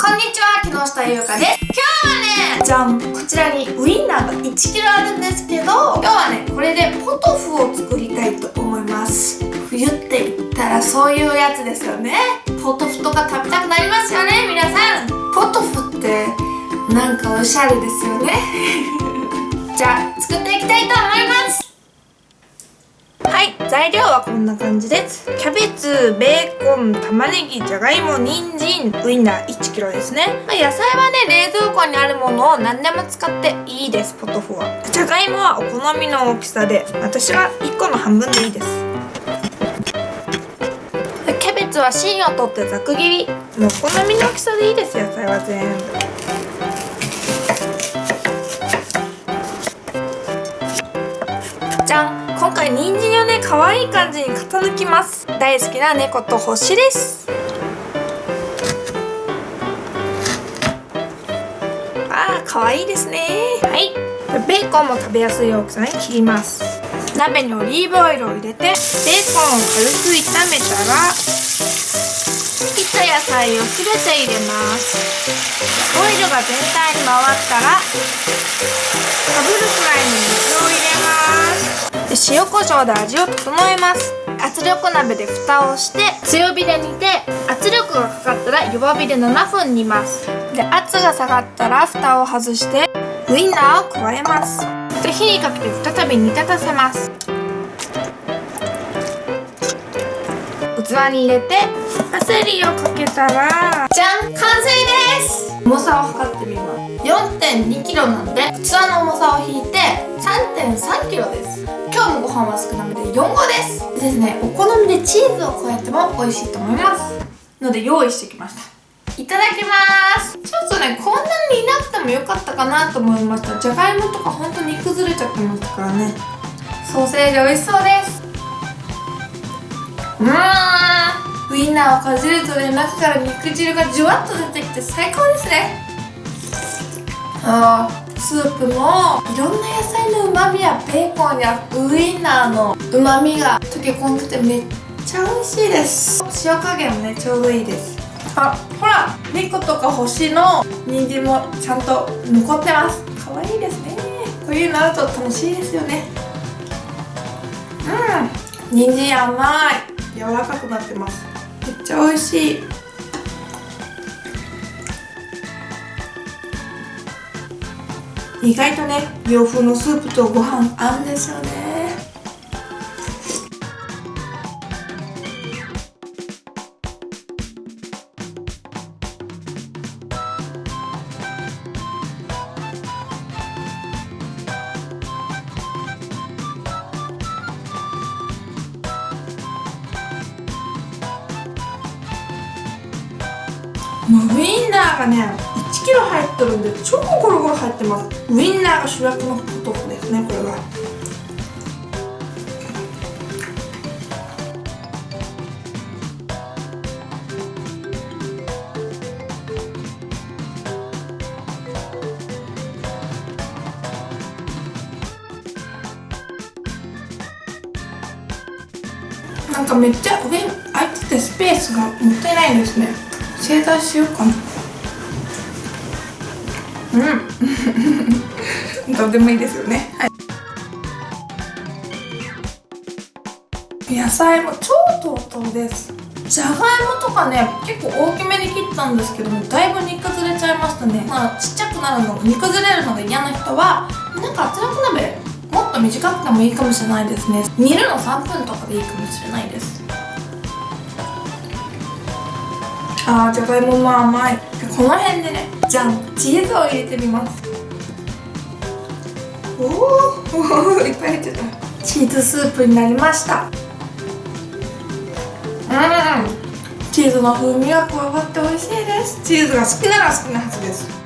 こんにちは、木下ゆうかです。今日はね、じゃん、こちらにウインナーが 1kg あるんですけど、今日はね、これでポトフを作りたいと思います。冬って言ったらそういうやつですよね。ポトフとか食べたくなりますよね、皆さん。ポトフってなんかおしゃれですよね。じゃあ作っていきたいと思います。はい、材料はこんな感じです。キャベツ、ベーコン、玉ねぎ、じゃがいも、人参、ウインナー 1kg ですね。野菜はね、冷蔵庫にあるものを何でも使っていいです、ポトフは。じゃがいもはお好みの大きさで、私は1個の半分でいいです。キャベツは芯を取ってざく切り。もうお好みの大きさでいいです、野菜は全部。じゃん、今回人参をね、可愛い感じに型抜きます。大好きな猫と星です。あー、可愛いですね。はい、ベーコンも食べやすい大きさに切ります。鍋にオリーブオイルを入れてベーコンを軽く炒めたら、切った野菜をすべて入れます。オイルが全体に回ったら、かぶるくらいに水を入れます。で、塩コショウで味を整えます。圧力鍋で蓋をして強火で煮て、圧力がかかったら弱火で7分煮ます。で、圧が下がったら蓋を外してウインナーを加えます。で、火にかけて再び煮立たせます。器に入れてパセリをかけたら、じゃん、完成です。重さを測ってみます。 4.2kg なんで、器の重さを引いて 3.3kg です。今日もご飯は少なめで4合ですね。お好みでチーズを加えても美味しいと思いますので用意してきました。いただきます。ちょっとね、こんなにいなくてもよかったかなと思いました。じゃがいもとかほんと煮崩れちゃってますからね。ソーセージ美味しそうです。ウインナーをかじるとね、中から肉汁がじゅわっと出てきて最高ですね。スープもいろんな野菜の旨味やベーコンやウインナーの旨味が溶け込んでてめっちゃ美味しいです。塩加減もね、ちょうどいいです。あ、ほら、猫とか星の人参もちゃんと残ってます。可愛いですね。こういうのあると楽しいですよね。人参甘い、柔らかくなってます。めっちゃ美味しい。意外とね、洋風のスープとご飯合うんですよね。もうウインナーがね、1kg 入ってるんで超ゴロゴロ入ってます。ウインナーが主役のポトフですね、これは。なんかめっちゃ上空いててスペースがもったいないですね。正座しようかな。どうでもいいですよね。はい、野菜も超トロトロです。じゃがいもとかね、結構大きめに切ったんですけども、だいぶ煮崩れちゃいましたね。ちっちゃくなるの、煮崩れるのが嫌な人は、なんか圧力鍋もっと短くてもいいかもしれないですね。煮るの3分とかでいいかもしれないです。じゃがいもも甘い。この辺でね、じゃん、チーズを入れてみます。おーいっぱい入ってた。チーズスープになりました。チーズの風味が加わって美味しいです。チーズが好きなら好きなはずです。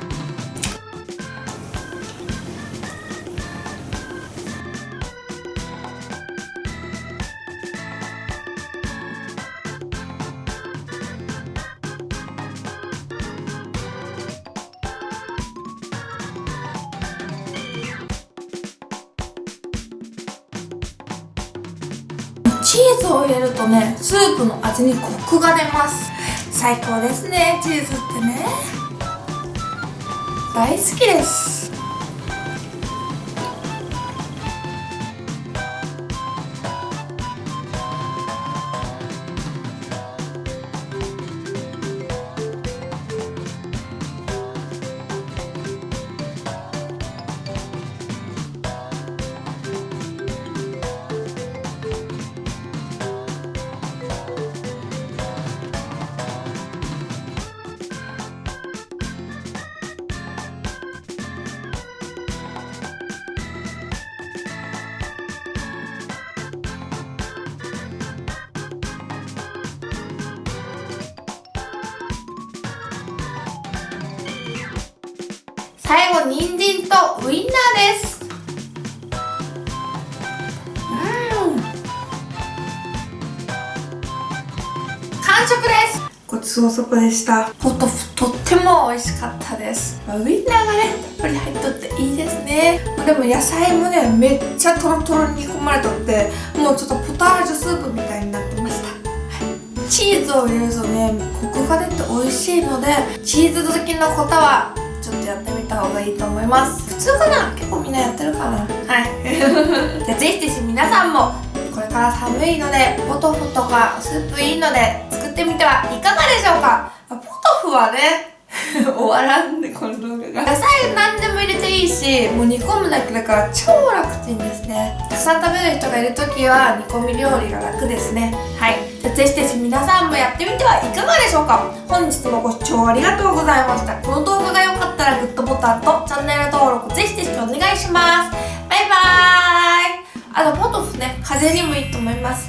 チーズを入れるとね、スープの味にコクが出ます。最高ですね、チーズってね。大好きです。最後、人参とウインナーです。完食です。ごちそうさまでした。ポトフとっても美味しかったです。ウインナーがね、たっぷり入っとっていいですね。でも野菜もね、めっちゃトロトロに煮込まれとって、もうちょっとポタージュスープみたいになってました。チーズを入れるとね、コクが出て美味しいので、チーズ好きの方はちょっとやってみた方がいいと思います。普通かな？結構みんなやってるかな。はい。じゃあぜひぜひ皆さんもこれから寒いのでポトフとかスープいいので作ってみてはいかがでしょうか。ポトフはね終わらんで、この動画が。野菜何でも入れていいし、もう煮込むだけだから超楽ちんですね。たくさん食べる人がいる時は煮込み料理が楽ですね。はい。じゃあぜひぜひ皆さんもやってみてはいかがでしょうか。本日もご視聴ありがとうございました。この動画が良かったらグッドボタンとチャンネル登録ぜひぜひお願いします。バイバーイ。ポトフね、風邪にもいいと思います。